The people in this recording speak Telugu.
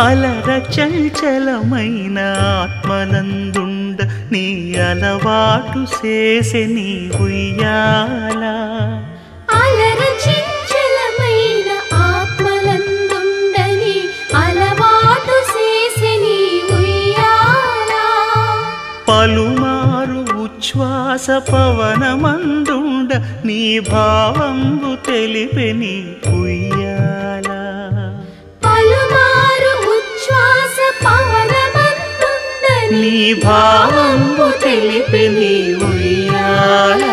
అలర చంచలమైన ఆత్మనందుండ నీ అలవాటు చేసే నీ ఉయ్యాల అలర చంచలమైన ఆత్మనందుండ నీ అలవాటు చేసే నీ ఉయ్యాల పలుమారు ఉచ్ఛ్వాస పవనమందుండ నీ భావంబు తెలిపే నీ ఉయ్యాల పలుమారు ఉచ్ఛ్వాస పవనమందుండ నీ భావంబు తెలిపే నీ ఉయ్యాల